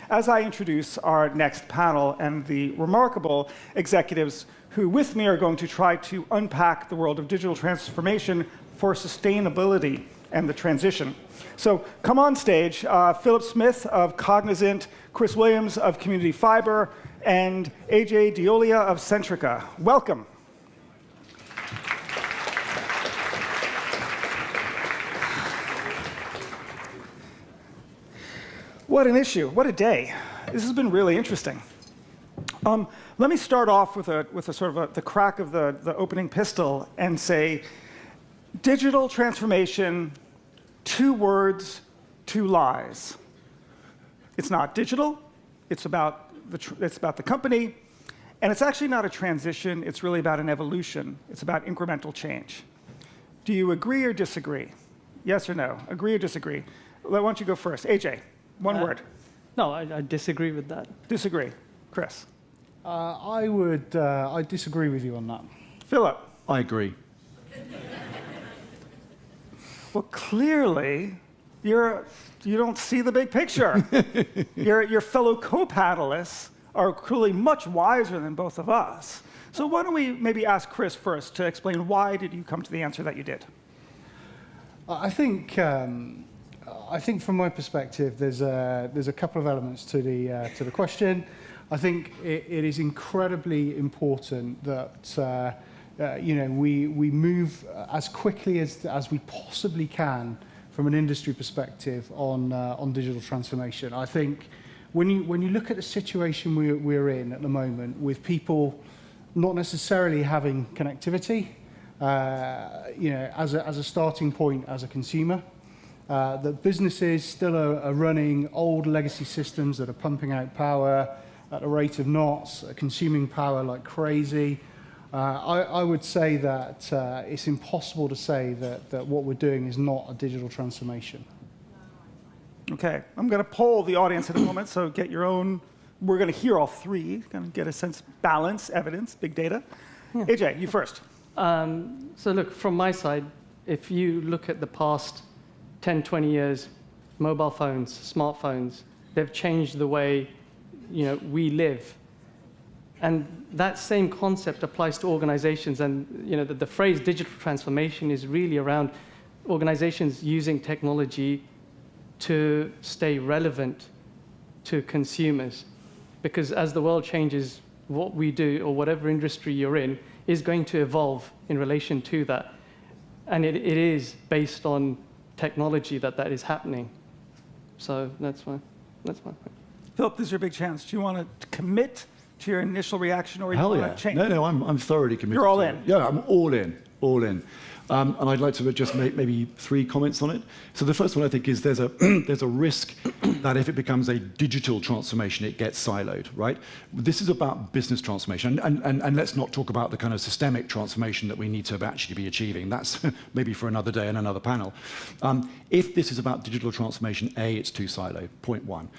as I introduce our next panel and the remarkable executives who with me are going to try to unpack the world of digital transformation for sustainability and the transition. So come on stage, Philip Smith of Cognizant, Chris Williams of Community Fiber, and AJ Diolia of Centrica. Welcome. What an issue, what a day. This has been really interesting. Let me start off with a sort of the crack of the opening pistol and say, digital transformation, 2 words, 2 lies. It's not digital, it's about the company, and it's actually not a transition, it's really about an evolution. It's about incremental change. Do you agree or disagree? Yes or no? Agree or disagree? Why don't you go first? AJ, one word. No, I disagree with that. Disagree. Chris? I disagree with you on that. Philip? I agree. Well, clearly, you don't see the big picture. Your fellow co-panelists are clearly much wiser than both of us. So why don't we maybe ask Chris first to explain why did you come to the answer that you did? I think from my perspective, there's a couple of elements to the question. I think it is incredibly important that we move as quickly as we possibly can from an industry perspective on digital transformation. I think when you look at the situation we're in at the moment, with people not necessarily having connectivity, as a starting point as a consumer, that businesses still are running old legacy systems that are pumping out power at a rate of knots, consuming power like crazy. I would say that it's impossible to say that what we're doing is not a digital transformation. Okay, I'm going to poll the audience in a moment, so get your own. We're going to hear all 3, going to get a sense of balance, evidence, big data. Yeah. AJ, you first. So look, from my side, if you look at the past 10, 20 years, mobile phones, smartphones, they've changed the way we live. And that same concept applies to organizations. And the phrase digital transformation is really around organizations using technology to stay relevant to consumers. Because as the world changes, what we do, or whatever industry you're in, is going to evolve in relation to that. And it is based on technology that is happening. So that's my point. Philip, this is your big chance. Do you want to commit to your initial reaction, or you want to change? No, I'm thoroughly committed. You're all in. Yeah, I'm all in. And I'd like to just make maybe 3 comments on it. So the first one, I think, is there's a risk that if it becomes a digital transformation, it gets siloed, right? This is about business transformation. And let's not talk about the kind of systemic transformation that we need to actually be achieving. That's maybe for another day and another panel. If this is about digital transformation, it's too siloed, point 1.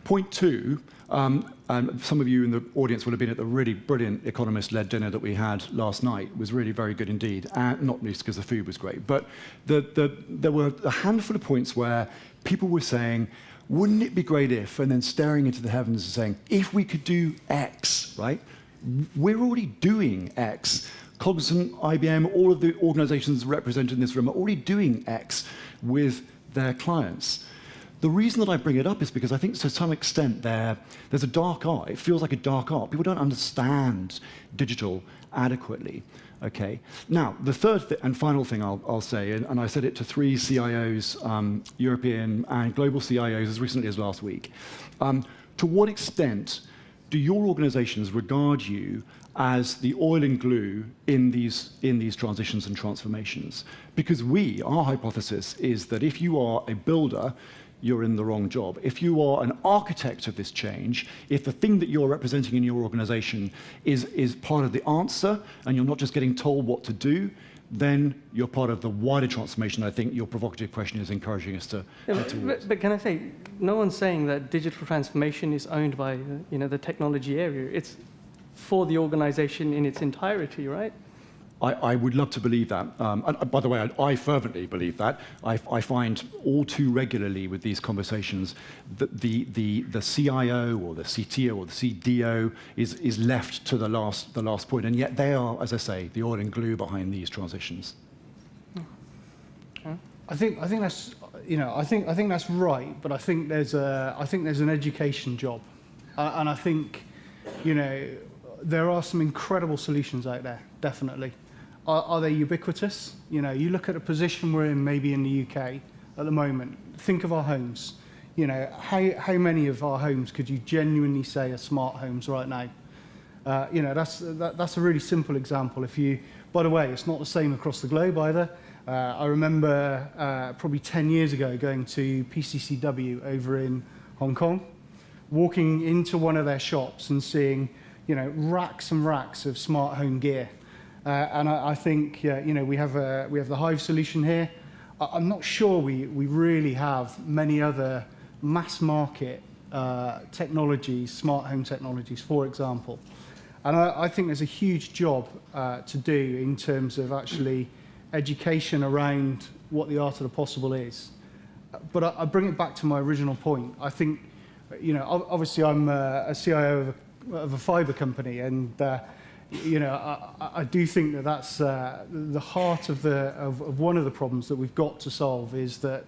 Point 2, and some of you in the audience will have been at the really brilliant economist-led dinner that we had last night. It was really very good indeed, and not least because the food was great. But there were a handful of points where people were saying, wouldn't it be great if, and then staring into the heavens and saying, if we could do X, right? We're already doing X. Cognizant, IBM, all of the organizations represented in this room are already doing X with their clients. The reason that I bring it up is because I think to some extent there's a dark art. It feels like a dark art. People don't understand digital adequately. Okay. Now, the third and final thing I'll say, and I said it to 3 CIOs, European and global CIOs as recently as last week. To what extent do your organizations regard you as the oil and glue in these transitions and transformations? Because our hypothesis is that if you are a builder, you're in the wrong job. If you are an architect of this change, if the thing that you're representing in your organization is part of the answer, and you're not just getting told what to do, then you're part of the wider transformation. I think your provocative question is encouraging us to head towards. But can I say, no one's saying that digital transformation is owned by the technology area. It's for the organization in its entirety, right? I would love to believe that. And by the way, I fervently believe that. I find all too regularly with these conversations that the CIO or the CTO or the CDO is left to the last point, and yet they are, as I say, the oil and glue behind these transitions. I think that's I think that's right, but I think there's an education job, and I think there are some incredible solutions out there. Definitely, are they ubiquitous? You look at the position we're in, maybe in the UK at the moment. Think of our homes. How many of our homes could you genuinely say are smart homes right now? That's a really simple example. By the way, it's not the same across the globe either. I remember probably 10 years ago going to PCCW over in Hong Kong, walking into one of their shops and seeing, racks and racks of smart home gear. And I think, we have the Hive solution here. I'm not sure we really have many other mass market technologies, smart home technologies, for example. And I think there's a huge job to do in terms of actually education around what the art of the possible is. But I bring it back to my original point. I think, obviously I'm a CIO of a fiber company, and I do think that's the heart of one of the problems that we've got to solve, is that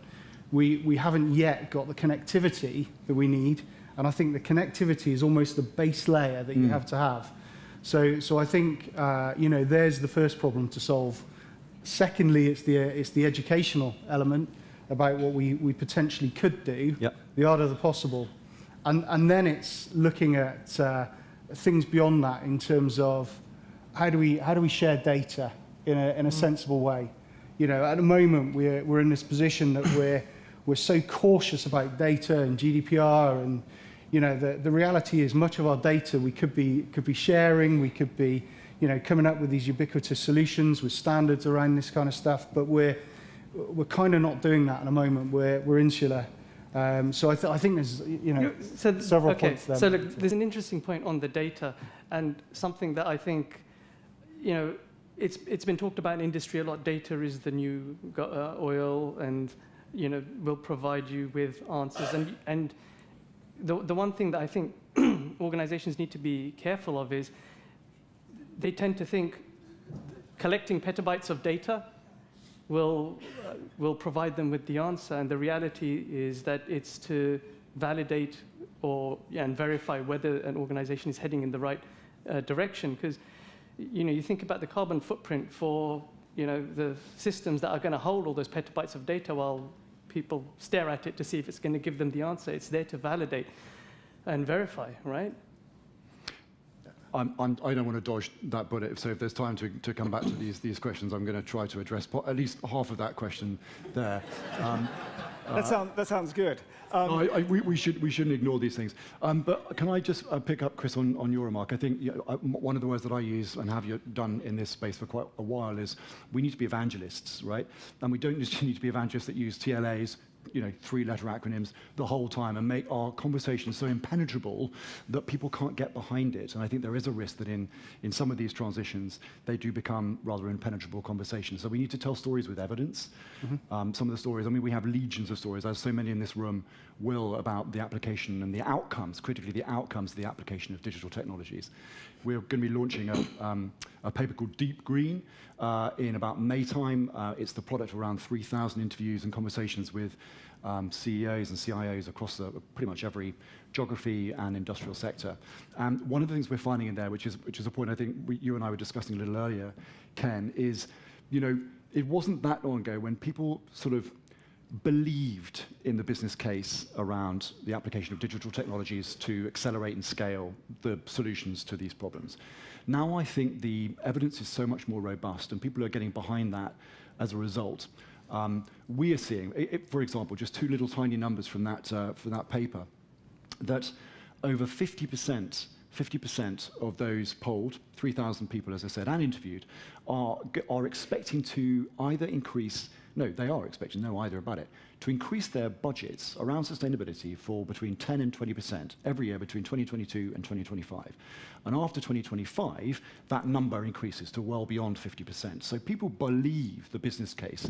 we haven't yet got the connectivity that we need, and I think the connectivity is almost the base layer that you have to have. So I think there's the first problem to solve. Secondly, it's the educational element about what we potentially could do, the art of the possible, and then it's looking at things beyond that in terms of how do we share data in a sensible way. At the moment we're in this position that we're so cautious about data and GDPR, and the reality is much of our data we could be sharing, we could be coming up with these ubiquitous solutions with standards around this kind of stuff, but we're kind of not doing that at the moment. We're insular. So I think there's several points there. So look, there's an interesting point on the data, and something that I think it's been talked about in industry a lot. Data is the new oil, and will provide you with answers. And the one thing that I think organizations need to be careful of is they tend to think collecting petabytes of data will provide them with the answer, and the reality is that it's to validate and verify whether an organization is heading in the right direction. Because you think about the carbon footprint for the systems that are going to hold all those petabytes of data while people stare at it to see if it's going to give them the answer. It's there to validate and verify, right? I don't want to dodge that bullet, so if there's time to come back to these questions, I'm going to try to address at least half of that question there. That sounds good. We shouldn't ignore these things. But can I just pick up, Chris, on your remark? I think one of the words that I use and have done in this space for quite a while is we need to be evangelists, right? And we don't just need to be evangelists that use TLAs, 3-letter acronyms the whole time and make our conversations so impenetrable that people can't get behind it. And I think there is a risk that in some of these transitions, they do become rather impenetrable conversations. So we need to tell stories with evidence. Some of the stories, we have legions of stories, as so many in this room will, about the application and the outcomes, critically the outcomes of the application of digital technologies. We're going to be launching a paper called Deep Green in about May time. It's the product of around 3,000 interviews and conversations with CEOs and CIOs across pretty much every geography and industrial sector. And one of the things we're finding in there, which is a point I think you and I were discussing a little earlier, Ken, is it wasn't that long ago when people sort of believed in the business case around the application of digital technologies to accelerate and scale the solutions to these problems. Now I think the evidence is so much more robust, and people are getting behind that as a result. We are seeing, for example, just two little tiny numbers from that paper, that over 50% of those polled, 3,000 people, as I said, and interviewed, are expecting to either increase no, they are expecting, no either about it, to increase their budgets around sustainability for between 10 and 20% every year between 2022 and 2025. And after 2025, that number increases to well beyond 50%. So people believe the business case.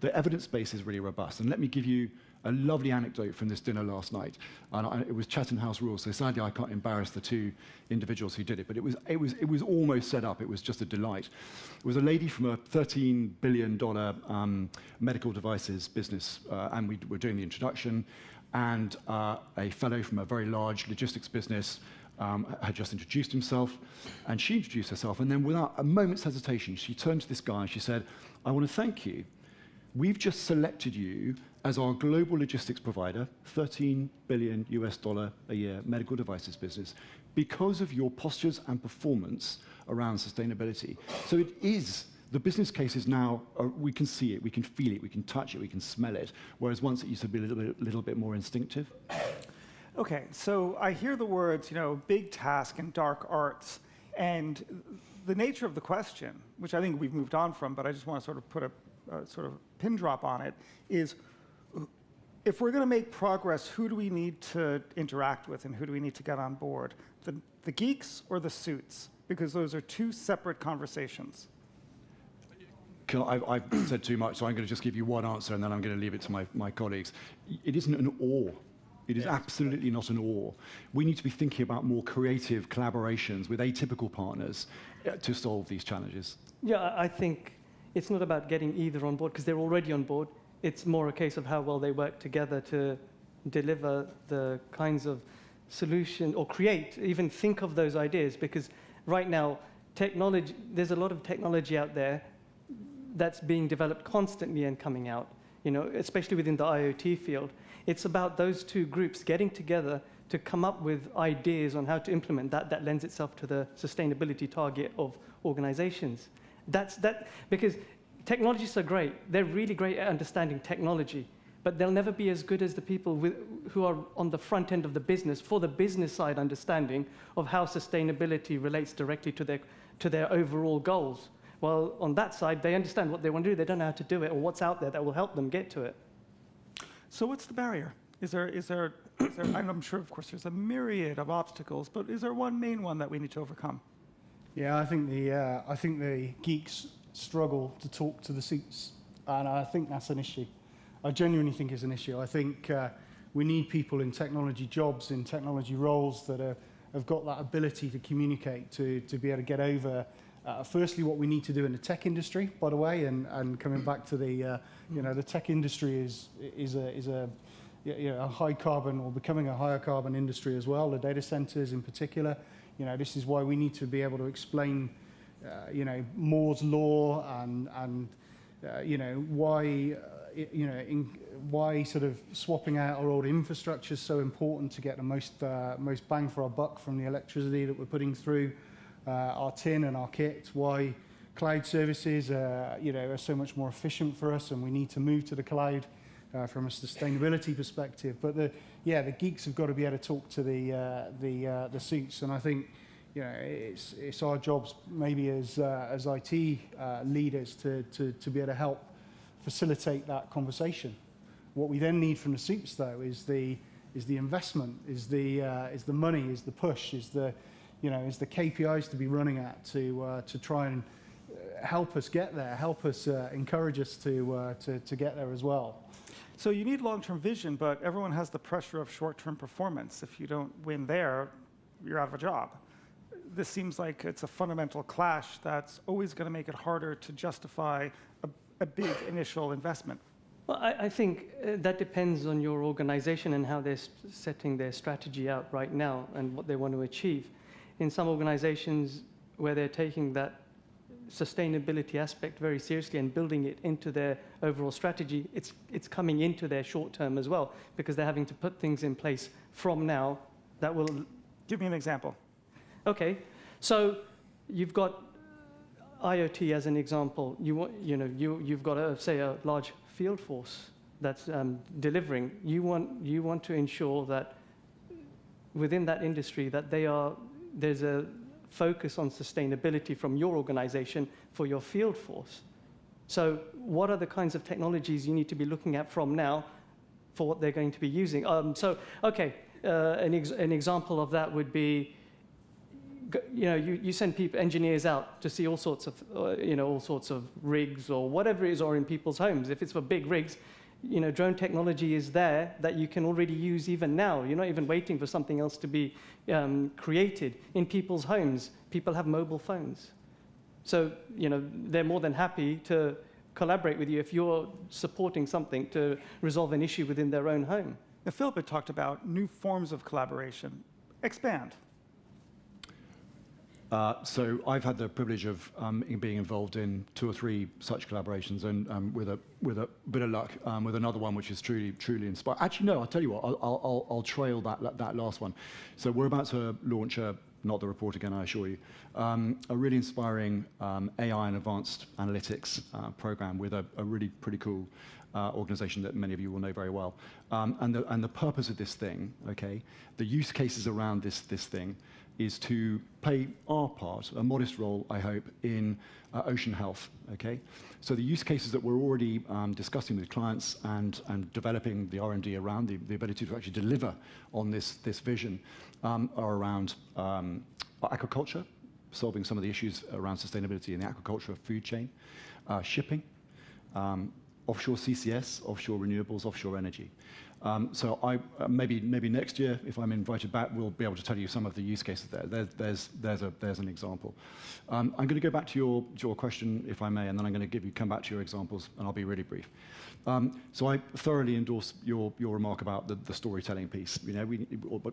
The evidence base is really robust. And let me give you a lovely anecdote from this dinner last night. And it was Chatham House rules, so sadly I can't embarrass the two individuals who did it, but it was almost set up. It was just a delight. It was a lady from a $13 billion medical devices business, and we were doing the introduction, and a fellow from a very large logistics business had just introduced himself, and she introduced herself, and then without a moment's hesitation, she turned to this guy and she said, "I want to thank you. We've just selected you as our global logistics provider, $13 billion a year medical devices business, because of your postures and performance around sustainability." So it is, the business case is now, we can see it, we can feel it, we can touch it, we can smell it, whereas once it used to be a little bit more instinctive. Okay, so I hear the words, big task and dark arts, and the nature of the question, which I think we've moved on from, but I just want to sort of put a sort of pin drop on it, is if we're going to make progress, who do we need to interact with and who do we need to get on board? The geeks or the suits? Because those are two separate conversations. I've said too much, so I'm going to just give you one answer and then I'm going to leave it to my colleagues. It isn't an or. It is absolutely not an or. We need to be thinking about more creative collaborations with atypical partners to solve these challenges. Yeah, I think it's not about getting either on board, because they're already on board. It's more a case of how well they work together to deliver the kinds of solution, or create, even think of those ideas, because right now, technology, there's a lot of technology out there that's being developed constantly and coming out, especially within the IoT field. It's about those two groups getting together to come up with ideas on how to implement that lends itself to the sustainability target of organizations. Because technologists are great. They're really great at understanding technology, but they'll never be as good as the people who are on the front end of the business, for the business side understanding of how sustainability relates directly to their overall goals. Well, on that side, they understand what they want to do. They don't know how to do it or what's out there that will help them get to it. So what's the barrier? Is there I'm sure, of course, there's a myriad of obstacles, but is there one main one that we need to overcome? Yeah, I think the geeks struggle to talk to the suits, and I think that's an issue. I genuinely think it's an issue. I think we need people in technology jobs, in technology roles that have got that ability to communicate, to be able to get over. Firstly, what we need to do in the tech industry, by the way, and coming back to the tech industry is a high carbon, or becoming a higher carbon industry as well. The data centers in particular. This is why we need to be able to explain, Moore's law and why sort of swapping out our old infrastructure is so important to get the most bang for our buck from the electricity that we're putting through our tin and our kit. Why cloud services are so much more efficient for us, and we need to move to the cloud from a sustainability perspective. But the geeks have got to be able to talk to the suits, and I think it's our jobs maybe as IT leaders to be able to help facilitate that conversation. What we then need from the suits, though, is the investment, is the money, is the push, is the KPIs to be running at to try and help us get there, help us encourage us to get there as well. So you need long-term vision, but everyone has the pressure of short-term performance. If you don't win there, you're out of a job. This seems like it's a fundamental clash that's always going to make it harder to justify a big initial investment. Well, I think that depends on your organization and how they're setting their strategy out right now and what they want to achieve. In some organizations where they're taking that sustainability aspect very seriously and building it into their overall strategy, it's coming into their short term as well, because they're having to put things in place from now that will... Give me an example. Okay, so you've got IoT as an example. You've got say a large field force that's delivering. You want to ensure that within that industry that there's a focus on sustainability from your organization for your field force. So what are the kinds of technologies you need to be looking at from now for what they're going to be using? An example of that would be, you send engineers out to see all sorts of rigs or whatever it is, or in people's homes. If it's for big rigs, drone technology is there that you can already use even now. You're not even waiting for something else to be created. In people's homes, people have mobile phones. So, they're more than happy to collaborate with you if you're supporting something to resolve an issue within their own home. Now, Philip had talked about new forms of collaboration. Expand. So I've had the privilege of being involved in 2 or 3 such collaborations, and with a bit of luck, with another one which is truly inspiring. Actually, no, I'll tell you what. I'll trail that last one. So we're about to launch not the report again, I assure you, a really inspiring AI and advanced analytics program with a really pretty cool organization that many of you will know very well. And the purpose of this thing, okay, the use cases around this thing is to play our part, a modest role, I hope, in ocean health, okay? So the use cases that we're already discussing with clients and developing the R&D around the ability to actually deliver on this vision are around aquaculture, solving some of the issues around sustainability in the aquaculture food chain, shipping, offshore CCS, offshore renewables, offshore energy. So maybe next year, if I'm invited back, we'll be able to tell you some of the use cases there. There's an example. I'm going to go back to your question, if I may, and then I'm going to come back to your examples, and I'll be really brief. So I thoroughly endorse your remark about the storytelling piece.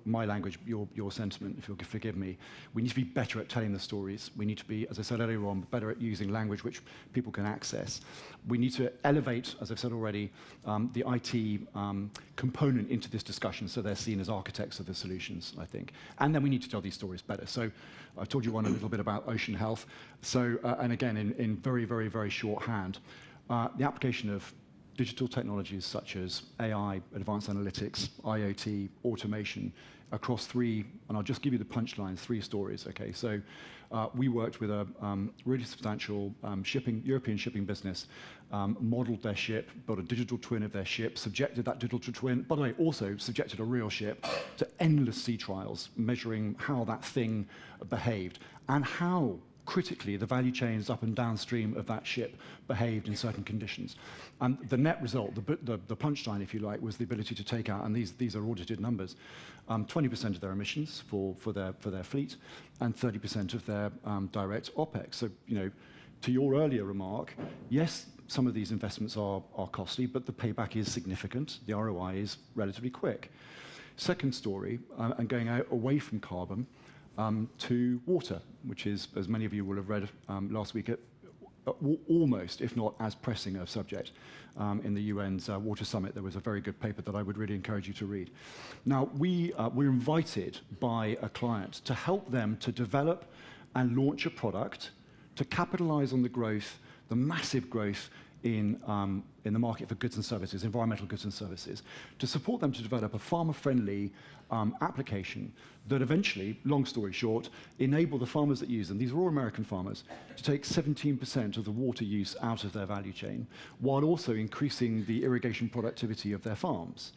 My language, your sentiment, if you'll forgive me. We need to be better at telling the stories. We need to be, as I said earlier on, better at using language which people can access. We need to elevate, as I've said already, the IT component into this discussion so they're seen as architects of the solutions, I think. And then we need to tell these stories better. So I've told you a little bit about ocean health. So, and again, in very, very, very shorthand, the application of digital technologies such as AI, advanced analytics, IoT, automation, across 3, and I'll just give you the punchlines, 3 stories, okay? So we worked with a really substantial European shipping business, modeled their ship, built a digital twin of their ship, subjected that digital twin, by the way, also subjected a real ship to endless sea trials, measuring how that thing behaved and how critically the value chains up and downstream of that ship behaved in certain conditions. And the net result, the punchline, if you like, was the ability to take out, and these are audited numbers, 20% of their emissions for their fleet and 30% of their direct OPEX. So, to your earlier remark, yes, some of these investments are costly, but the payback is significant. The ROI is relatively quick. Second story, and going out away from carbon, to water, which is, as many of you will have read last week, almost, if not as pressing a subject. In the UN's Water Summit, there was a very good paper that I would really encourage you to read. Now, we're invited by a client to help them to develop and launch a product to capitalize on the growth, the massive growth in the market for goods and services, environmental goods and services, to support them to develop a farmer-friendly application that eventually, long story short, enable the farmers that use them, these are all American farmers, to take 17% of the water use out of their value chain, while also increasing the irrigation productivity of their farms.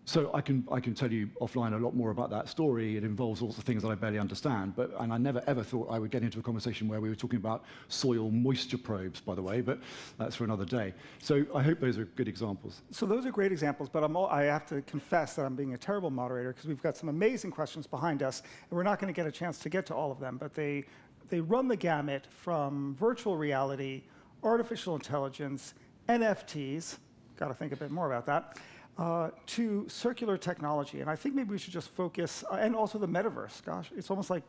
So I can tell you offline a lot more about that story. It involves lots of things that I barely understand, and I never ever thought I would get into a conversation where we were talking about soil moisture probes, by the way, but that's for another day. So I hope those are good examples. So those are great examples, but I have to confess that I'm being a terrible moderator because we've got some amazing questions behind us, and we're not going to get a chance to get to all of them, but they run the gamut from virtual reality, artificial intelligence, NFTs, got to think a bit more about that, to circular technology. And I think maybe we should just focus, and also the metaverse. Gosh, it's almost like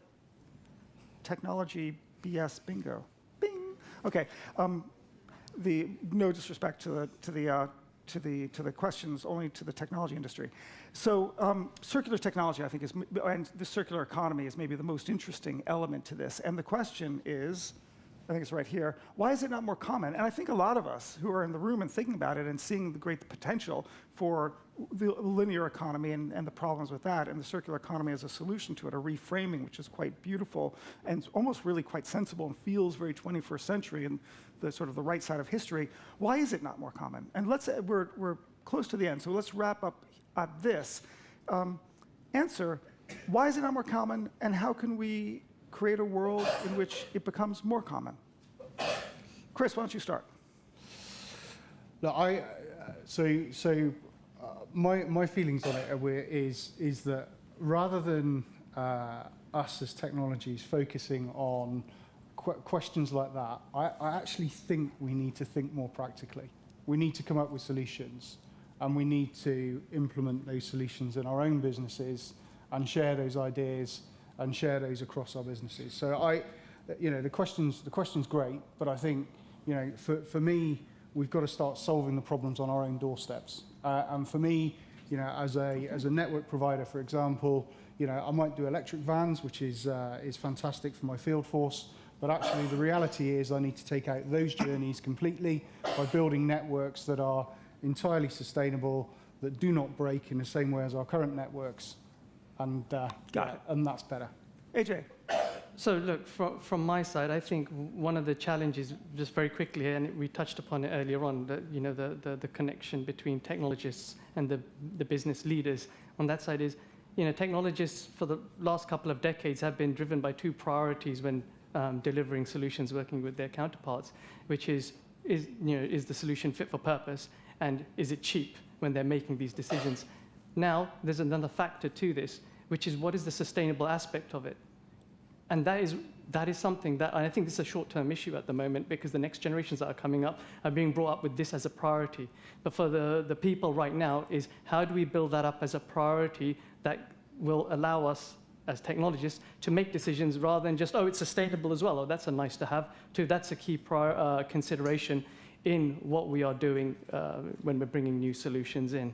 technology BS bingo. Bing. Okay. No disrespect to the questions, only to the technology industry. So circular technology, I think, and the circular economy is maybe the most interesting element to this. And the question is, I think it's right here. Why is it not more common? And I think a lot of us who are in the room and thinking about it and seeing the great potential for the linear economy and the problems with that, and the circular economy as a solution to it, a reframing, which is quite beautiful and almost really quite sensible and feels very 21st century and the sort of the right side of history. Why is it not more common? And we're close to the end, so let's wrap up at this. Answer, why is it not more common, and how can we create a world in which it becomes more common? Chris, why don't you start? Look, my feelings on it is that rather than us as technologies focusing on questions like that, I actually think we need to think more practically. We need to come up with solutions, and we need to implement those solutions in our own businesses and share those ideas and share those across our businesses. So the question's great, but I think, for me, we've got to start solving the problems on our own doorsteps. And for me, as a network provider, for example, I might do electric vans, which is fantastic for my field force. But actually, the reality is I need to take out those journeys completely by building networks that are entirely sustainable, that do not break in the same way as our current networks. And that's better. AJ. So look, from my side, I think one of the challenges, just very quickly, and we touched upon it earlier on, the connection between technologists and the business leaders on that side is, technologists for the last couple of decades have been driven by two priorities when delivering solutions, working with their counterparts, which is the solution fit for purpose, and is it cheap when they're making these decisions? Now, there's another factor to this, which is what is the sustainable aspect of it? And that is something that I think this is a short-term issue at the moment, because the next generations that are coming up are being brought up with this as a priority. But for the people right now is, how do we build that up as a priority that will allow us as technologists to make decisions rather than just, it's sustainable as well, or that's a nice to have, to that's a key consideration in what we are doing when we're bringing new solutions in.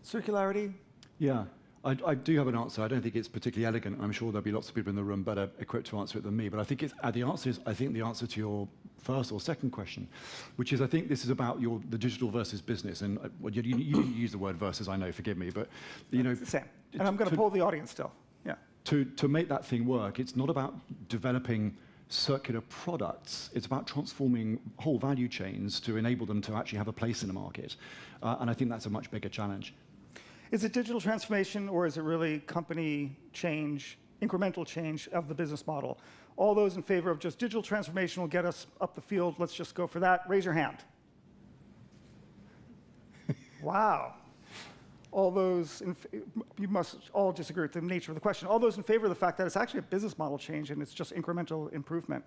Circularity? Yeah, I do have an answer. I don't think it's particularly elegant. I'm sure there'll be lots of people in the room better equipped to answer it than me. But I think the answer to your first or second question, which is, I think this is about the digital versus business. And you didn't use the word versus, I know, forgive me. But, It's the same. And I'm going to poll the audience still. Yeah. To make that thing work, it's not about developing circular products. It's about transforming whole value chains to enable them to actually have a place in the market. And I think that's a much bigger challenge. Is it digital transformation, or is it really company change, incremental change of the business model? All those in favor of just digital transformation will get us up the field. Let's just go for that. Raise your hand. Wow. All those, you must all disagree with the nature of the question. All those in favor of the fact that it's actually a business model change and it's just incremental improvement.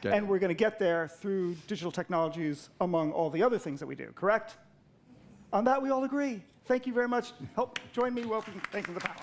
Okay. And we're going to get there through digital technologies, among all the other things that we do, correct? On that, we all agree. Thank you very much. Help join me in thanking the panel.